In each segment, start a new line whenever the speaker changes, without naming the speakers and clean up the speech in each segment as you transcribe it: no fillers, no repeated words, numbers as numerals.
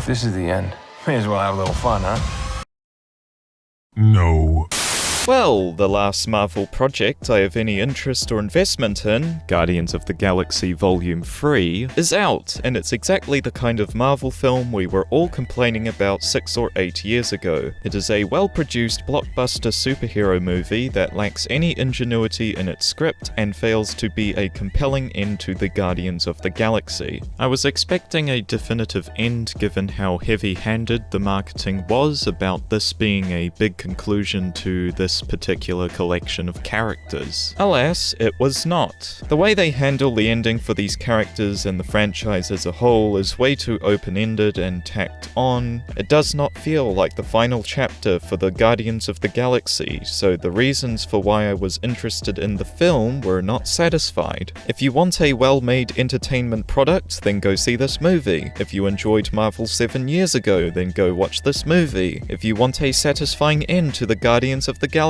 If this is the end, may as well have a little fun, huh?
No.
Well, the last Marvel project I have any interest or investment in, Guardians of the Galaxy Volume 3, is out, and it's exactly the kind of Marvel film we were all complaining about 6 or 8 years ago. It is a well-produced blockbuster superhero movie that lacks any ingenuity in its script and fails to be a compelling end to the Guardians of the Galaxy. I was expecting a definitive end given how heavy-handed the marketing was about this being a big conclusion to this particular collection of characters. Alas, it was not. The way they handle the ending for these characters and the franchise as a whole is way too open-ended and tacked on. It does not feel like the final chapter for the Guardians of the Galaxy, so the reasons for why I was interested in the film were not satisfied. If you want a well-made entertainment product, then go see this movie. If you enjoyed Marvel 7 years ago, then go watch this movie. If you want a satisfying end to the Guardians of the Galaxy,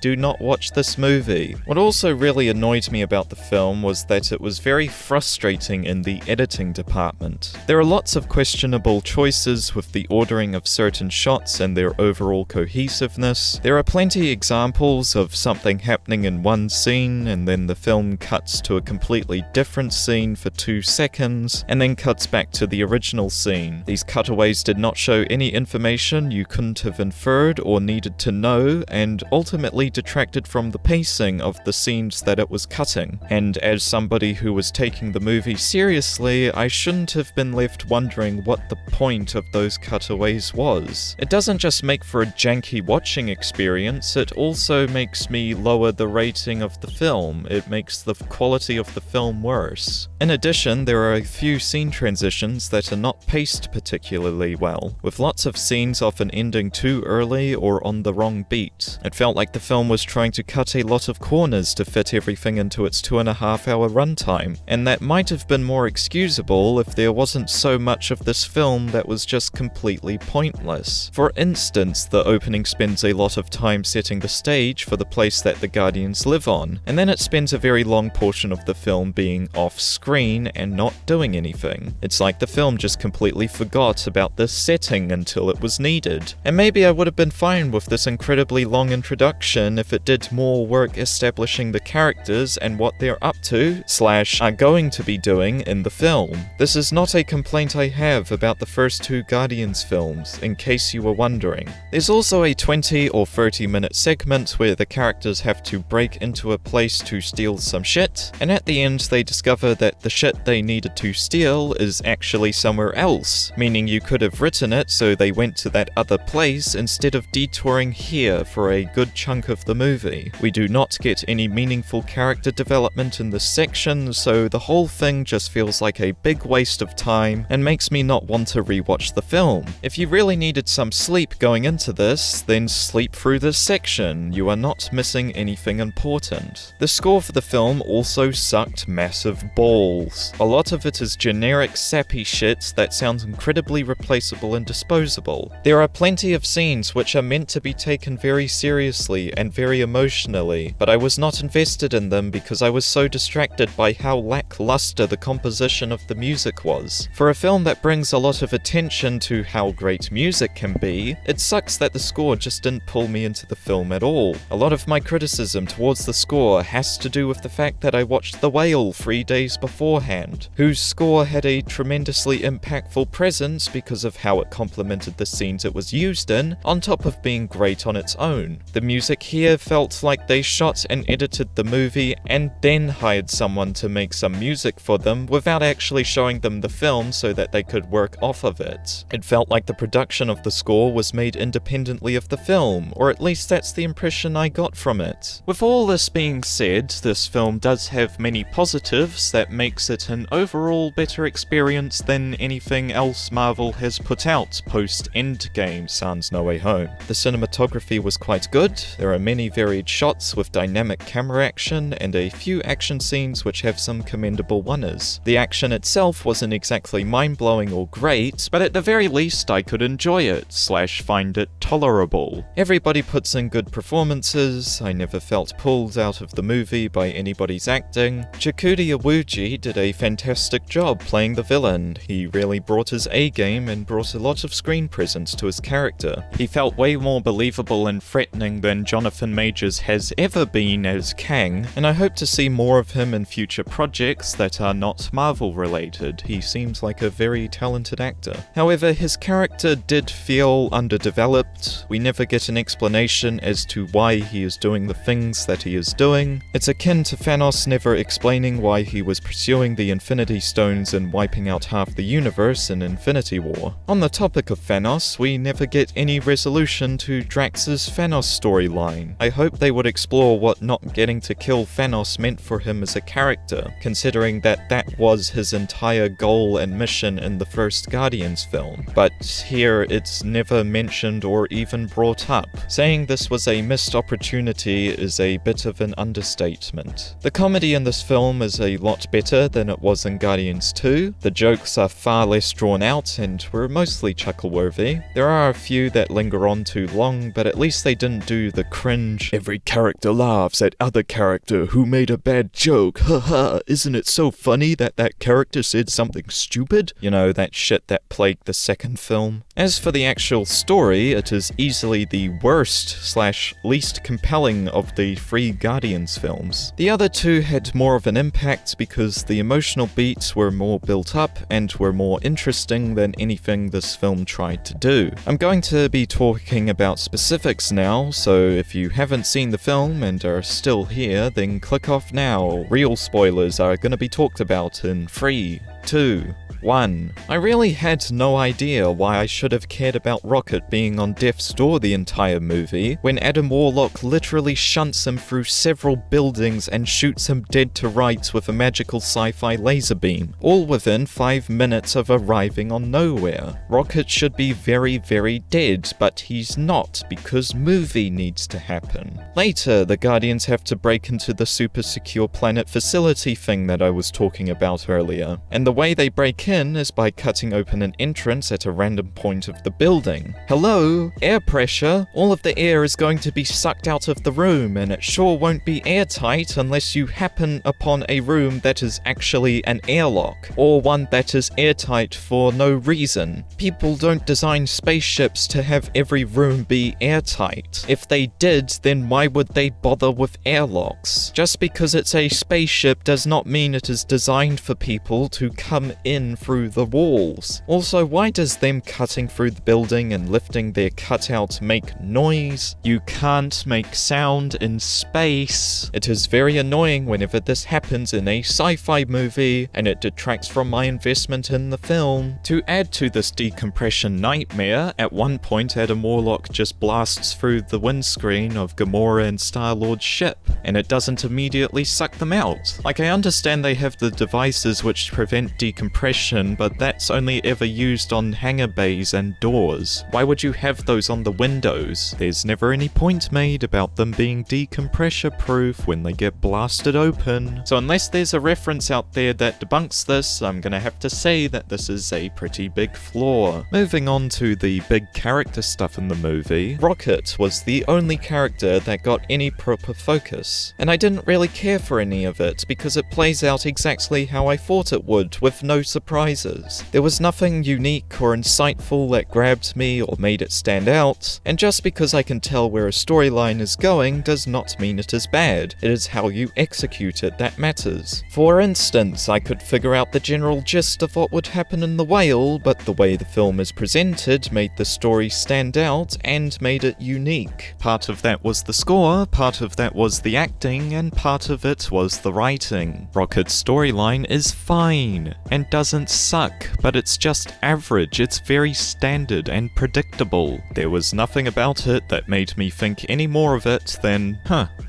do not watch this movie. What also really annoyed me about the film was that it was very frustrating in the editing department. There are lots of questionable choices with the ordering of certain shots and their overall cohesiveness. There are plenty examples of something happening in one scene and then the film cuts to a completely different scene for 2 seconds and then cuts back to the original scene. These cutaways did not show any information you couldn't have inferred or needed to know, and ultimately detracted from the pacing of the scenes that it was cutting. And as somebody who was taking the movie seriously, I shouldn't have been left wondering what the point of those cutaways was. It doesn't just make for a janky watching experience, it also makes me lower the rating of the film. It makes the quality of the film worse. In addition, there are a few scene transitions that are not paced particularly well, with lots of scenes often ending too early or on the wrong beat. It felt like the film was trying to cut a lot of corners to fit everything into its 2.5-hour runtime, and that might have been more excusable if there wasn't so much of this film that was just completely pointless. For instance, the opening spends a lot of time setting the stage for the place that the Guardians live on, and then it spends a very long portion of the film being off-screen and not doing anything. It's like the film just completely forgot about this setting until it was needed. And maybe I would have been fine with this incredibly long introduction if it did more work establishing the characters and what they're up to / are going to be doing in the film. This is not a complaint I have about the first 2 Guardians films, in case you were wondering. There's also a 20 or 30 minute segment where the characters have to break into a place to steal some shit, and at the end they discover that the shit they needed to steal is actually somewhere else, meaning you could have written it so they went to that other place instead of detouring here for a good chunk of the movie. We do not get any meaningful character development in this section, so the whole thing just feels like a big waste of time and makes me not want to rewatch the film. If you really needed some sleep going into this, then sleep through this section. You are not missing anything important. The score for the film also sucked massive balls. A lot of it is generic sappy shit that sounds incredibly replaceable and disposable. There are plenty of scenes which are meant to be taken very seriously and very emotionally, but I was not invested in them because I was so distracted by how lackluster the composition of the music was. For a film that brings a lot of attention to how great music can be, it sucks that the score just didn't pull me into the film at all. A lot of my criticism towards the score has to do with the fact that I watched The Whale 3 days beforehand, whose score had a tremendously impactful presence because of how it complemented the scenes it was used in, on top of being great on its own. The music here felt like they shot and edited the movie and then hired someone to make some music for them without actually showing them the film so that they could work off of it. It felt like the production of the score was made independently of the film, or at least that's the impression I got from it. With all this being said, this film does have many positives that makes it an overall better experience than anything else Marvel has put out post-Endgame Sans No Way Home. The cinematography was quite good, good. There are many varied shots with dynamic camera action, and a few action scenes which have some commendable wonders. The action itself wasn't exactly mind-blowing or great, but at the very least I could enjoy it, / find it tolerable. Everybody puts in good performances. I never felt pulled out of the movie by anybody's acting. Chikude Iwuji did a fantastic job playing the villain. He really brought his A-game and brought a lot of screen presence to his character. He felt way more believable and threatening than Jonathan Majors has ever been as Kang, and I hope to see more of him in future projects that are not Marvel related. He seems like a very talented actor. However, his character did feel underdeveloped. We never get an explanation as to why he is doing the things that he is doing. It's akin to Thanos never explaining why he was pursuing the Infinity Stones and wiping out half the universe in Infinity War. On the topic of Thanos, we never get any resolution to Drax's Thanos storyline. I hope they would explore what not getting to kill Thanos meant for him as a character, considering that that was his entire goal and mission in the first Guardians film. But here it's never mentioned or even brought up. Saying this was a missed opportunity is a bit of an understatement. The comedy in this film is a lot better than it was in Guardians 2. The jokes are far less drawn out and were mostly chuckle-worthy. There are a few that linger on too long, but at least they didn't do the cringe, every character laughs at other character who made a bad joke, haha, isn't it so funny that that character said something stupid? You know, that shit that plagued the second film. As for the actual story, it is easily the worst / least compelling of the 3 Guardians films. The other 2 had more of an impact because the emotional beats were more built up and were more interesting than anything this film tried to do. I'm going to be talking about specifics now, so if you haven't seen the film and are still here, then click off now. Real spoilers are going to be talked about in 3, 2, 1. I really had no idea why I should have cared about Rocket being on death's door the entire movie, when Adam Warlock literally shunts him through several buildings and shoots him dead to rights with a magical sci-fi laser beam, all within 5 minutes of arriving on Nowhere. Rocket should be very, very dead, but he's not, because movie needs to happen. Later, the Guardians have to break into the super secure planet facility thing that I was talking about earlier, and the way they break in is by cutting open an entrance at a random point of the building. Hello? Air pressure? All of the air is going to be sucked out of the room, and it sure won't be airtight unless you happen upon a room that is actually an airlock, or one that is airtight for no reason. People don't design spaceships to have every room be airtight. If they did, then why would they bother with airlocks? Just because it's a spaceship does not mean it is designed for people to come in through the walls. Also, why does them cutting through the building and lifting their cutout make noise? You can't make sound in space. It is very annoying whenever this happens in a sci-fi movie, and it detracts from my investment in the film. To add to this decompression nightmare, at one point Adam Warlock just blasts through the windscreen of Gamora and Star-Lord's ship, and it doesn't immediately suck them out. Like, I understand they have the devices which prevent decompression, but that's only ever used on hangar bays and doors. Why would you have those on the windows? There's never any point made about them being decompression proof when they get blasted open. So unless there's a reference out there that debunks this, I'm gonna have to say that this is a pretty big flaw. Moving on to the big character stuff in the movie, Rocket was the only character that got any proper focus, and I didn't really care for any of it because it plays out exactly how I thought it would, with no surprises. There was nothing unique or insightful that grabbed me or made it stand out, and just because I can tell where a storyline is going does not mean it is bad. It is how you execute it that matters. For instance, I could figure out the general gist of what would happen in The Whale, but the way the film is presented made the story stand out and made it unique. Part of that was the score, part of that was the the acting, and part of it was the writing. Rocket's storyline is fine, and doesn't suck, but it's just average. It's very standard and predictable. There was nothing about it that made me think any more of it than,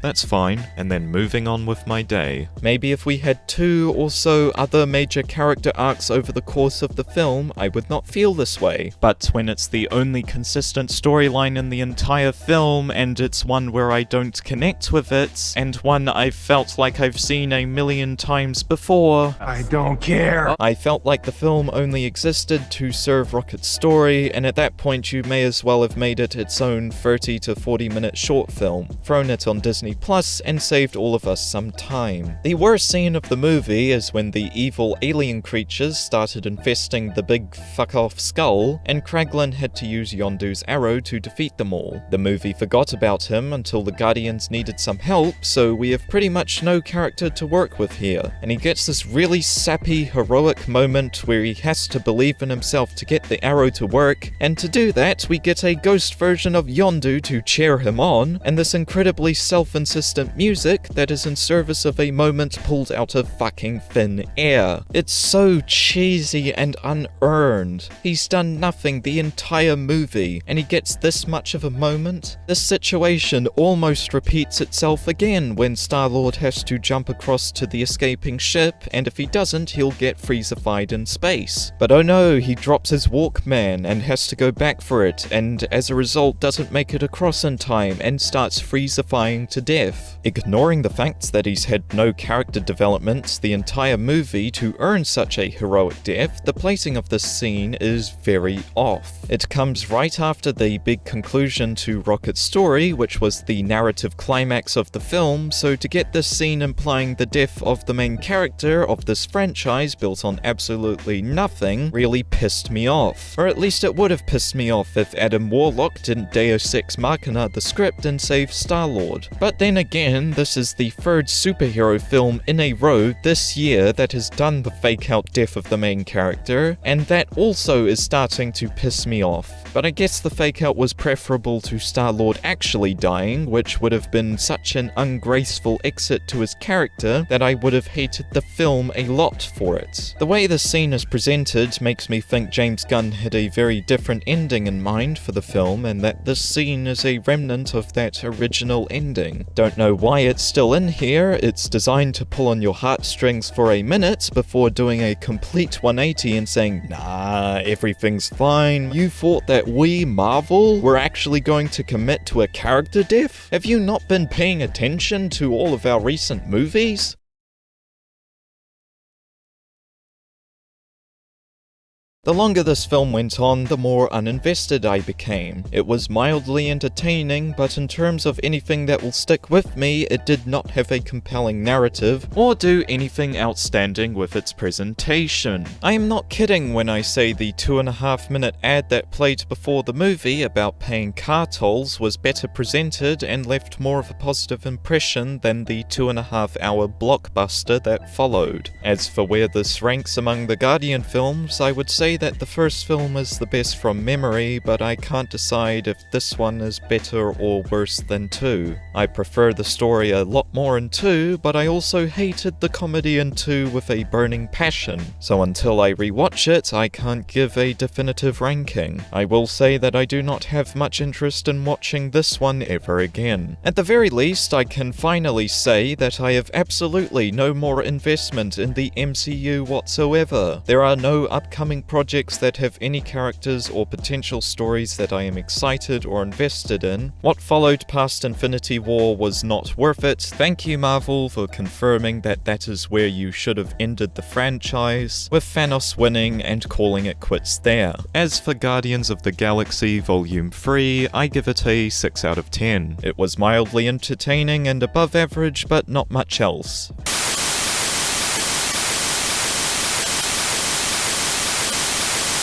that's fine, and then moving on with my day. Maybe if we had 2 or so other major character arcs over the course of the film, I would not feel this way. But when it's the only consistent storyline in the entire film, and it's one where I don't connect with it, and one I've felt like I've seen a million times before,
I don't care.
I felt like the film only existed to serve Rocket's story, and at that point you may as well have made it its own 30 to 40 minute short film, thrown it on Disney Plus, and saved all of us some time. The worst scene of the movie is when the evil alien creatures started infesting the big fuck-off skull, and Kraglin had to use Yondu's arrow to defeat them all. The movie forgot about him until the Guardians needed some help, so we have pretty much no character to work with here, and he gets this really sappy, heroic moment where he has to believe in himself to get the arrow to work, and to do that, we get a ghost version of Yondu to cheer him on, and this incredibly self-insistent music that is in service of a moment pulled out of fucking thin air. It's so cheesy and unearned. He's done nothing the entire movie, and he gets this much of a moment? This situation almost repeats itself again when Star-Lord has to jump across to the escaping ship, and if he doesn't, he'll get freezified in space. But oh no, he drops his Walkman and has to go back for it, and as a result doesn't make it across in time and starts freezifying to death. Ignoring the fact that he's had no character development the entire movie to earn such a heroic death, the placing of this scene is very off. It comes right after the big conclusion to Rocket's story, which was the narrative climax of the film, so to get this scene implying the death of the main character of this franchise built on absolutely nothing really pissed me off. Or at least it would have pissed me off if Adam Warlock didn't Deus Ex Machina the script and save Star-Lord. But then again, this is the 3rd superhero film in a row this year that has done the fake-out death of the main character, and that also is starting to piss me off. But I guess the fake-out was preferable to Star-Lord actually dying, which would have been such an ungraceful exit to his character that I would have hated the film a lot for it. The way the scene is presented makes me think James Gunn had a very different ending in mind for the film, and that this scene is a remnant of that original ending. Don't know why it's still in here. It's designed to pull on your heartstrings for a minute before doing a complete 180 and saying, nah, everything's fine. You thought that we, Marvel, were actually going to commit to a character death? Have you not been paying attention to all of our recent movies? The longer this film went on, the more uninvested I became. It was mildly entertaining, but in terms of anything that will stick with me, it did not have a compelling narrative, or do anything outstanding with its presentation. I am not kidding when I say the 2.5-minute ad that played before the movie about paying car tolls was better presented and left more of a positive impression than the 2.5-hour blockbuster that followed. As for where this ranks among the Guardian films, I would say that the first film is the best from memory, but I can't decide if this one is better or worse than 2. I prefer the story a lot more in 2, but I also hated the comedy in 2 with a burning passion, so until I rewatch it, I can't give a definitive ranking. I will say that I do not have much interest in watching this one ever again. At the very least, I can finally say that I have absolutely no more investment in the MCU whatsoever. There are no upcoming projects that have any characters or potential stories that I am excited or invested in. What followed past Infinity War was not worth it. Thank you, Marvel, for confirming that that is where you should have ended the franchise, with Thanos winning and calling it quits there. As for Guardians of the Galaxy Volume 3, I give it a 6 out of 10. It was mildly entertaining and above average, but not much else.